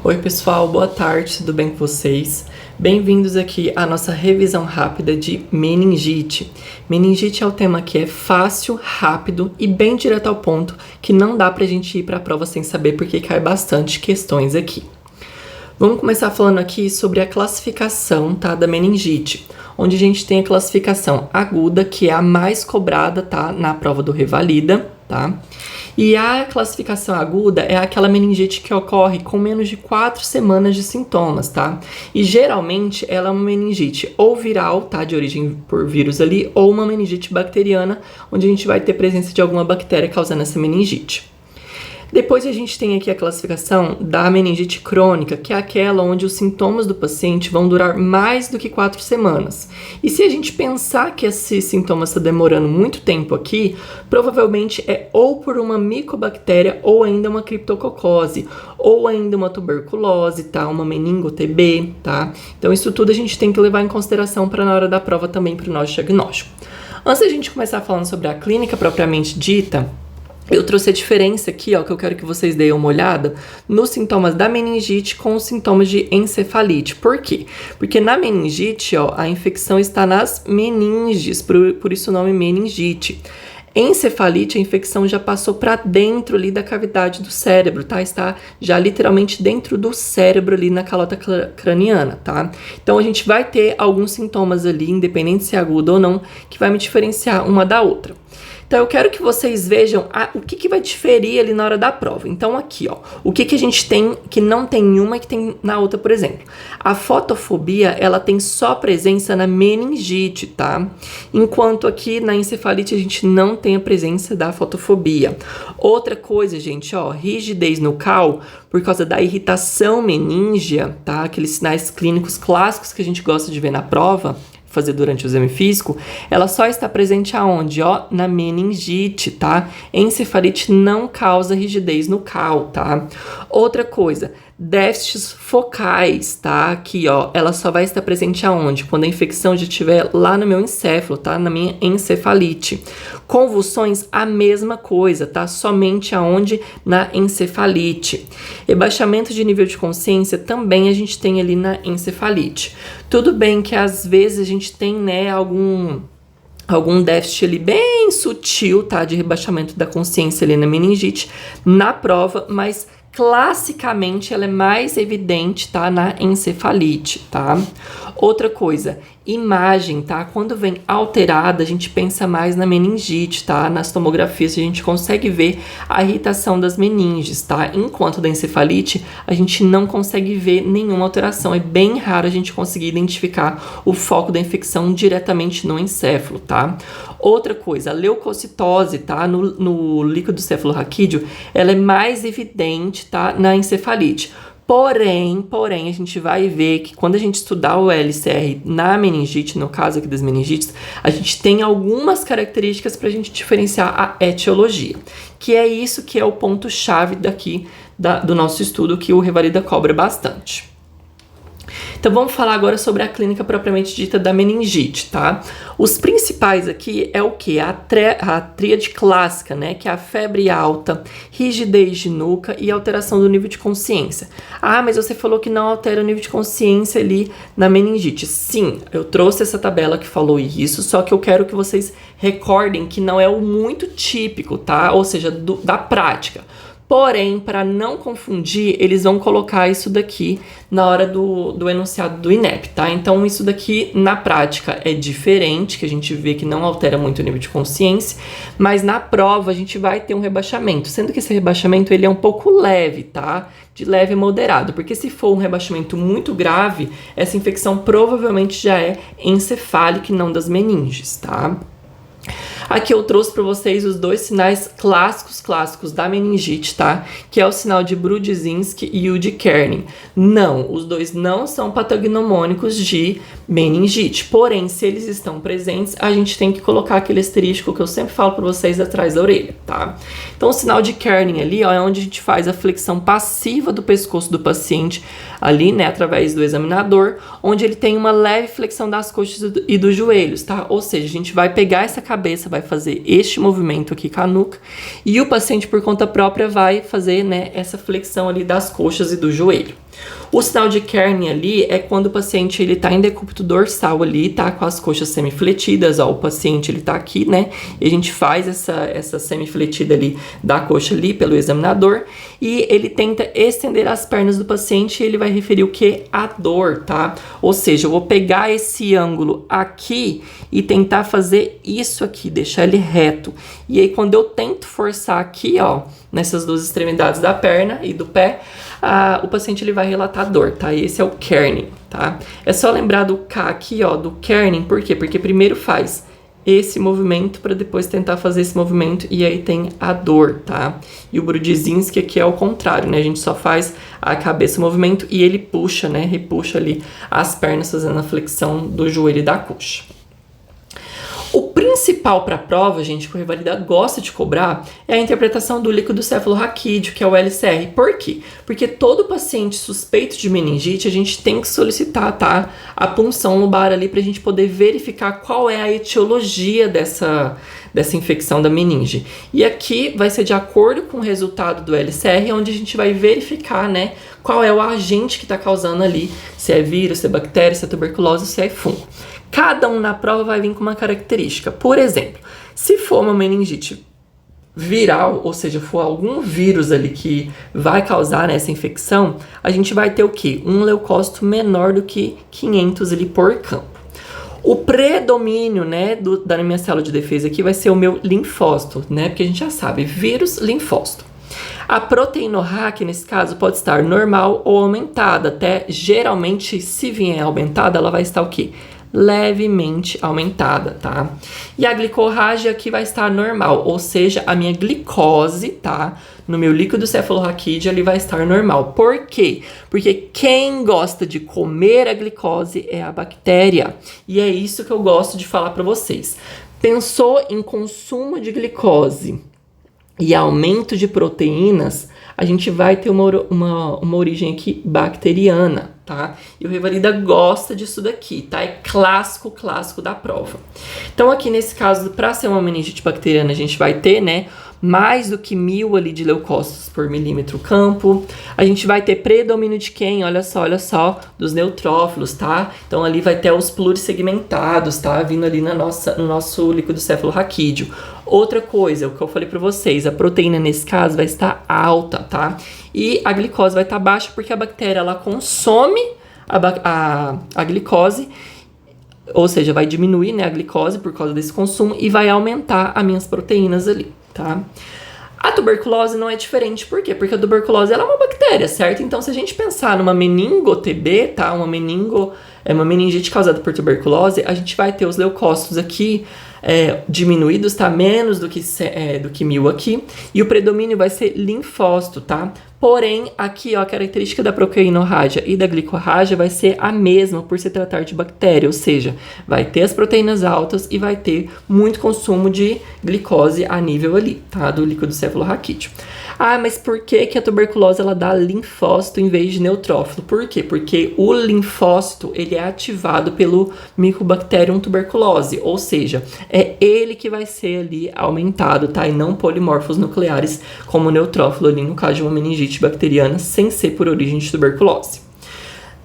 Oi pessoal, boa tarde, tudo bem com vocês? Bem-vindos aqui à nossa revisão rápida de meningite. Meningite é o tema que é fácil, rápido e bem direto ao ponto, que não dá pra gente ir pra prova sem saber porque cai bastante questões aqui. Vamos começar falando aqui sobre a classificação, tá, da meningite, onde a gente tem a classificação aguda, que é a mais cobrada, tá, na prova do Revalida, tá? E a classificação aguda é aquela meningite que ocorre com menos de 4 semanas de sintomas, tá? E geralmente ela é uma meningite ou viral, tá? De origem por vírus ali, ou uma meningite bacteriana, onde a gente vai ter presença de alguma bactéria causando essa meningite. Depois a gente tem aqui a classificação da meningite crônica, que é aquela onde os sintomas do paciente vão durar mais do que 4 semanas. E se a gente pensar que esse sintoma está demorando muito tempo aqui, provavelmente é ou por uma micobactéria ou ainda uma criptococose, ou ainda uma tuberculose, tá? Uma meningo-TB, tá? Então isso tudo a gente tem que levar em consideração para na hora da prova também para o nosso diagnóstico. Antes da gente começar falando sobre a clínica propriamente dita, eu trouxe a diferença aqui, ó, que eu quero que vocês deem uma olhada nos sintomas da meningite com os sintomas de encefalite. Por quê? Porque na meningite, ó, a infecção está nas meninges, por isso o nome meningite. Encefalite, a infecção já passou para dentro ali da cavidade do cérebro, tá? Está já literalmente dentro do cérebro ali na calota craniana, tá? Então a gente vai ter alguns sintomas ali, independente se é agudo ou não, que vai me diferenciar uma da outra. Então, eu quero que vocês vejam o que vai diferir ali na hora da prova. Então, aqui, ó, o que a gente tem que não tem em uma e que tem na outra, por exemplo. A fotofobia, ela tem só presença na meningite, tá? Enquanto aqui na encefalite a gente não tem a presença da fotofobia. Outra coisa, gente, ó, rigidez no cal, por causa da irritação meníngea, tá? Aqueles sinais clínicos clássicos que a gente gosta de ver na prova, fazer durante o exame físico, ela só está presente aonde? Ó, na meningite, tá? Encefalite não causa rigidez no cal, tá? Outra coisa, déficits focais, tá? Aqui, ó, ela só vai estar presente aonde? Quando a infecção já estiver lá no meu encéfalo, tá? Na minha encefalite. Convulsões, a mesma coisa, tá? Somente aonde? Na encefalite. Rebaixamento de nível de consciência também a gente tem ali na encefalite. Tudo bem que às vezes a gente tem, né, algum déficit ali bem sutil, tá? De rebaixamento da consciência ali na meningite, na prova, mas classicamente ela é mais evidente, tá? Na encefalite, tá? Outra coisa, imagem, tá? Quando vem alterada, a gente pensa mais na meningite, tá? Nas tomografias a gente consegue ver a irritação das meninges, tá? Enquanto da encefalite, a gente não consegue ver nenhuma alteração. É bem raro a gente conseguir identificar o foco da infecção diretamente no encéfalo, tá? Outra coisa, a leucocitose, tá? No líquido cefalorraquídeo, ela é mais evidente, tá? Na encefalite. Porém, a gente vai ver que quando a gente estudar o LCR na meningite, no caso aqui das meningites, a gente tem algumas características para a gente diferenciar a etiologia, que é isso que é o ponto-chave daqui do nosso estudo, que o Revalida cobra bastante. Então, vamos falar agora sobre a clínica propriamente dita da meningite, tá? Os principais aqui é o que? A tríade clássica, né? Que é a febre alta, rigidez de nuca e alteração do nível de consciência. Ah, mas você falou que não altera o nível de consciência ali na meningite. Sim, eu trouxe essa tabela que falou isso, só que eu quero que vocês recordem que não é o muito típico, tá? Ou seja, da prática. Porém, para não confundir, eles vão colocar isso daqui na hora do enunciado do INEP, tá? Então, isso daqui, na prática, é diferente, que a gente vê que não altera muito o nível de consciência, mas na prova a gente vai ter um rebaixamento, sendo que esse rebaixamento ele é um pouco leve, tá? De leve a moderado, porque se for um rebaixamento muito grave, essa infecção provavelmente já é encefálica e não das meninges, tá? Aqui eu trouxe para vocês os dois sinais clássicos da meningite, tá? Que é o sinal de Brudzinski e o de Kernin. Não, os dois não são patognomônicos de meningite. Porém, se eles estão presentes, a gente tem que colocar aquele asterisco que eu sempre falo para vocês atrás da orelha, tá? Então, o sinal de Kernin ali, ó, é onde a gente faz a flexão passiva do pescoço do paciente ali, né, através do examinador, onde ele tem uma leve flexão das coxas e dos joelhos, tá? Ou seja, a gente vai pegar essa cabeça, vai fazer este movimento aqui com a nuca, e o paciente por conta própria vai fazer, né, essa flexão ali das coxas e do joelho. O sinal de Kearney ali é quando o paciente ele tá em decúbito dorsal ali, tá com as coxas semifletidas, ó, o paciente ele tá aqui, né, e a gente faz essa semifletida ali da coxa ali pelo examinador, e ele tenta estender as pernas do paciente e ele vai referir o que? A dor, tá? Ou seja, eu vou pegar esse ângulo aqui e tentar fazer isso aqui, deixar ele reto. E aí quando eu tento forçar aqui, ó, nessas duas extremidades da perna e do pé, o paciente ele vai relatar dor, tá? Esse é o Kearney, tá? É só lembrar do K aqui, ó, do Kearney, por quê? Porque primeiro faz esse movimento para depois tentar fazer esse movimento e aí tem a dor, tá? E o Brudzinski aqui é o contrário, né? A gente só faz a cabeça o movimento e ele puxa, né? Repuxa ali as pernas fazendo a flexão do joelho e da coxa. O principal para a prova, gente, que o Revalida gosta de cobrar é a interpretação do líquido cefalorraquídeo, que é o LCR. Por quê? Porque todo paciente suspeito de meningite, a gente tem que solicitar, tá, a punção lobar ali para a gente poder verificar qual é a etiologia dessa infecção da meninge. E aqui vai ser de acordo com o resultado do LCR, onde a gente vai verificar, né, qual é o agente que está causando ali, se é vírus, se é bactéria, se é tuberculose, se é fungo. Cada um na prova vai vir com uma característica. Por exemplo, se for uma meningite viral, ou seja, for algum vírus ali que vai causar, né, essa infecção, a gente vai ter o quê? Um leucócito menor do que 500 ali por campo. O predomínio, né, da minha célula de defesa aqui vai ser o meu linfócito, né, porque a gente já sabe, vírus, linfócito. A proteína que nesse caso pode estar normal ou aumentada, até geralmente se vier aumentada, ela vai estar o quê? Levemente aumentada, tá? E a glicorrágia aqui vai estar normal, ou seja, a minha glicose, tá? No meu líquido cefalorraquídeo, ele vai estar normal. Por quê? Porque quem gosta de comer a glicose é a bactéria. E é isso que eu gosto de falar para vocês. Pensou em consumo de glicose e aumento de proteínas, a gente vai ter uma origem aqui bacteriana, tá? E o Revalida gosta disso daqui, tá? É clássico da prova. Então aqui nesse caso, para ser uma meningite bacteriana, a gente vai ter, né, mais do que 1000 ali de leucócitos por milímetro campo. A gente vai ter predomínio de quem? Olha só, dos neutrófilos, tá? Então ali vai ter os plurissegmentados, tá? Vindo ali no nosso líquido cefalorraquídeo. Outra coisa, o que eu falei para vocês, a proteína nesse caso vai estar alta, tá? E a glicose vai estar baixa porque a bactéria, ela consome a glicose, ou seja, vai diminuir, né, a glicose por causa desse consumo e vai aumentar as minhas proteínas ali, tá? A tuberculose não é diferente, por quê? Porque a tuberculose ela é uma bactéria, certo? Então, se a gente pensar numa meningo-TB, tá? Uma meningite causada por tuberculose, a gente vai ter os leucócitos aqui diminuídos, tá? Menos do que 1000 aqui. E o predomínio vai ser linfócito, tá? Porém, aqui, ó, a característica da proteínorrágia e da glicorrágia vai ser a mesma por se tratar de bactéria, ou seja, vai ter as proteínas altas e vai ter muito consumo de glicose a nível ali, tá? Do líquido cefalorraquídeo. Ah, mas por que a tuberculose ela dá linfócito em vez de neutrófilo? Por quê? Porque o linfócito ele é ativado pelo Mycobacterium tuberculose, ou seja, é ele que vai ser ali aumentado, tá? E não polimorfos nucleares como o neutrófilo ali no caso de uma meningite bacteriana sem ser por origem de tuberculose.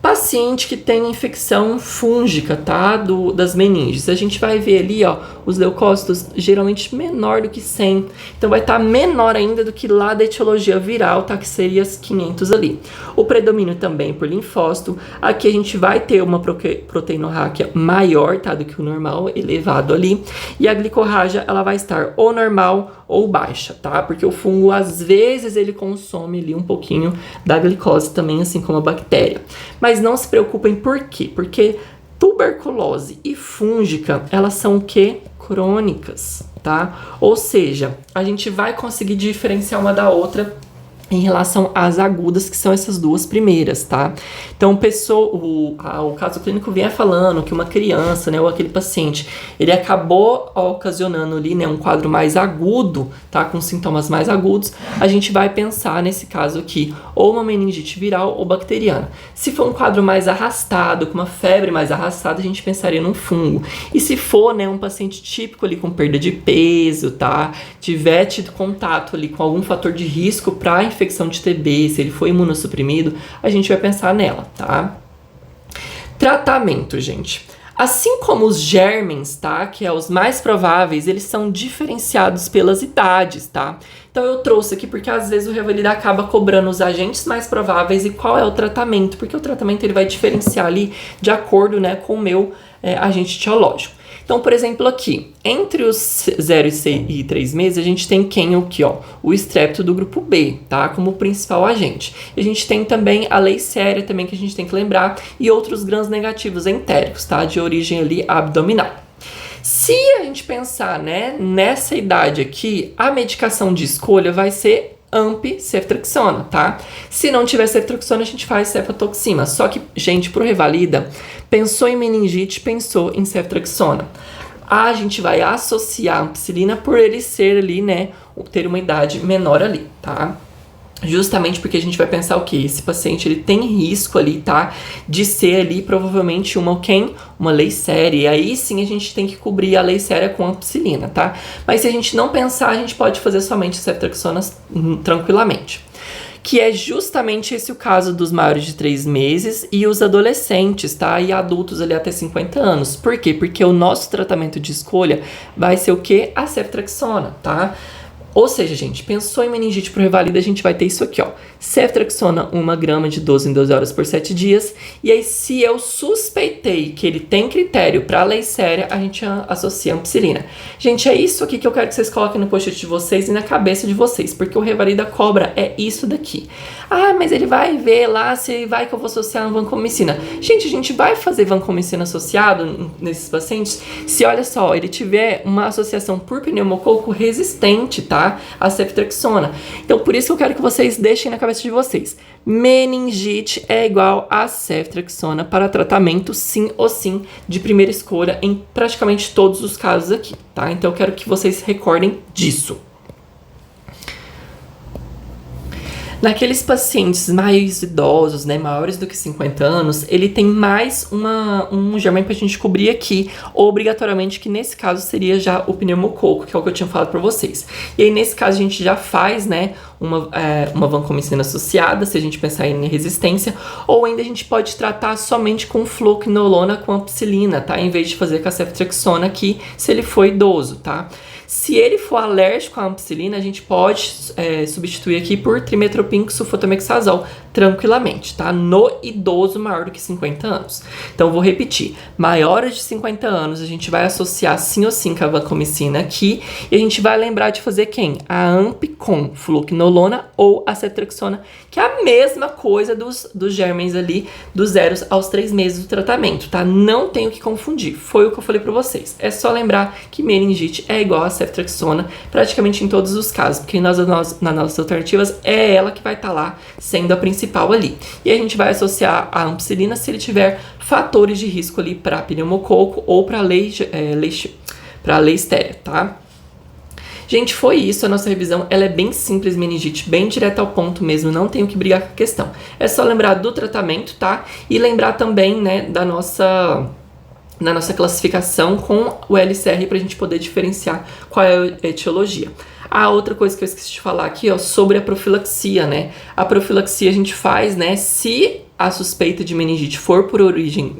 Paciente que tem infecção fúngica, tá? Das meninges. A gente vai ver ali, ó, os leucócitos geralmente menor do que 100. Então, vai estar menor ainda do que lá da etiologia viral, tá? Que seria as 500 ali. O predomínio também por linfócito. Aqui a gente vai ter uma proteinorráquia maior, tá? Do que o normal, elevado ali. E a glicorrágia, ela vai estar ou normal ou baixa, tá? Porque o fungo, às vezes, ele consome ali um pouquinho da glicose também, assim como a bactéria. Mas não se preocupem, por quê? Porque tuberculose e fúngica, elas são o quê? Crônicas, tá? Ou seja, a gente vai conseguir diferenciar uma da outra em relação às agudas, que são essas duas primeiras, tá? Então, o caso clínico vinha falando que uma criança, né, ou aquele paciente, ele acabou ocasionando ali, né, um quadro mais agudo, tá? Com sintomas mais agudos, a gente vai pensar nesse caso aqui, ou uma meningite viral ou bacteriana. Se for um quadro mais arrastado, com uma febre mais arrastada, a gente pensaria num fungo. E se for, né, um paciente típico ali com perda de peso, tá? Tiver tido contato ali com algum fator de risco para infecção de TB, se ele foi imunossuprimido, a gente vai pensar nela, tá? Tratamento, gente. Assim como os germens, tá? Que é os mais prováveis, eles são diferenciados pelas idades, tá? Então eu trouxe aqui porque às vezes o Revalida acaba cobrando os agentes mais prováveis e qual é o tratamento, porque o tratamento ele vai diferenciar ali de acordo, né, com o meu agente etiológico. Então, por exemplo, aqui, entre os 0 e 3 meses, a gente tem quem aqui, ó, o estrepto do grupo B, tá? Como principal agente. E a gente tem também a Leishmania também, que a gente tem que lembrar, e outros grãos negativos entéricos, tá? De origem ali abdominal. Se a gente pensar, né, nessa idade aqui, a medicação de escolha vai ser ceftriaxona, tá? Se não tiver ceftriaxona, a gente faz cefatoxima. Só que, gente, pro Revalida, pensou em meningite, pensou em ceftriaxona. A gente vai associar a ampicilina por ele ser ali, né, ter uma idade menor ali, tá? Justamente porque a gente vai pensar o quê? Esse paciente, ele tem risco ali, tá? De ser ali, provavelmente, uma Leishmania. E aí, sim, a gente tem que cobrir a Leishmania com ampicilina, tá? Mas se a gente não pensar, a gente pode fazer somente ceftriaxona tranquilamente. Que é justamente esse o caso dos maiores de 3 meses e os adolescentes, tá? E adultos ali até 50 anos. Por quê? Porque o nosso tratamento de escolha vai ser o quê? A ceftriaxona, tá? Ou seja, gente, pensou em meningite pro Revalida, a gente vai ter isso aqui, ó. Ceftriaxona, 1 grama de 12 em 12 horas por 7 dias. E aí, se eu suspeitei que ele tem critério para Leishmania, a gente associa a ampicilina. Gente, é isso aqui que eu quero que vocês coloquem no post-it de vocês e na cabeça de vocês, porque o Revalida cobra é isso daqui. Ah, mas ele vai ver lá se vai que eu vou associar a vancomicina. Gente, a gente vai fazer vancomicina associado nesses pacientes se, olha só, ele tiver uma associação por pneumococo resistente, tá? A ceftriaxona. Então, por isso que eu quero que vocês deixem na cabeça de vocês. Meningite é igual a ceftriaxona para tratamento, sim ou sim, de primeira escolha em praticamente todos os casos aqui, tá? Então, eu quero que vocês recordem disso. Naqueles pacientes mais idosos, né, maiores do que 50 anos, ele tem mais um germânia pra gente cobrir aqui, obrigatoriamente, que nesse caso seria já o pneumococo, que é o que eu tinha falado pra vocês. E aí, nesse caso, a gente já faz, né, uma vancomicina associada, se a gente pensar em resistência, ou ainda a gente pode tratar somente com fluoquinolona com ampicilina, tá? Em vez de fazer com a ceftriaxona aqui, se ele for idoso, tá? Se ele for alérgico à ampicilina, a gente pode substituir aqui por trimetoprim sulfotamexazol tranquilamente, tá? No idoso maior do que 50 anos. Então, vou repetir. Maiores de 50 anos, a gente vai associar sim ou sim com a vancomicina aqui. E a gente vai lembrar de fazer quem? A amp com fluoquinolona ou a ceftriaxona, que é a mesma coisa dos germens ali, dos 0 aos 3 meses do tratamento, tá? Não tenho que confundir. Foi o que eu falei pra vocês. É só lembrar que meningite é igual a ceftriaxona praticamente em todos os casos, porque nas nossas alternativas é ela que vai estar lá sendo a principal ali. E a gente vai associar a ampicilina se ele tiver fatores de risco ali para pneumococo ou para Leishmania, tá? Gente, foi isso a nossa revisão. Ela é bem simples, meningite, bem direta ao ponto mesmo, não tenho que brigar com a questão. É só lembrar do tratamento, tá? E lembrar também, né, da nossa classificação com o LCR para a gente poder diferenciar qual é a etiologia. A outra coisa que eu esqueci de falar aqui, ó, sobre a profilaxia, né? A profilaxia a gente faz, né, se a suspeita de meningite for por origem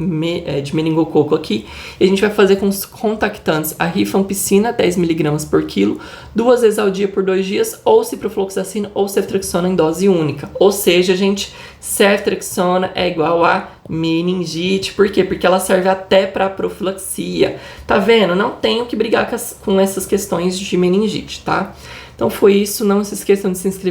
de meningococo aqui, e a gente vai fazer com os contactantes a rifampicina, 10 mg por quilo, 2 vezes ao dia por 2 dias, ou ciprofloxacina ou ceftriaxona em dose única. Ou seja, gente, ceftriaxona é igual a meningite. Por quê? Porque ela serve até para profilaxia. Tá vendo? Não tenho que brigar com essas questões de meningite, tá? Então foi isso. Não se esqueçam de se inscrever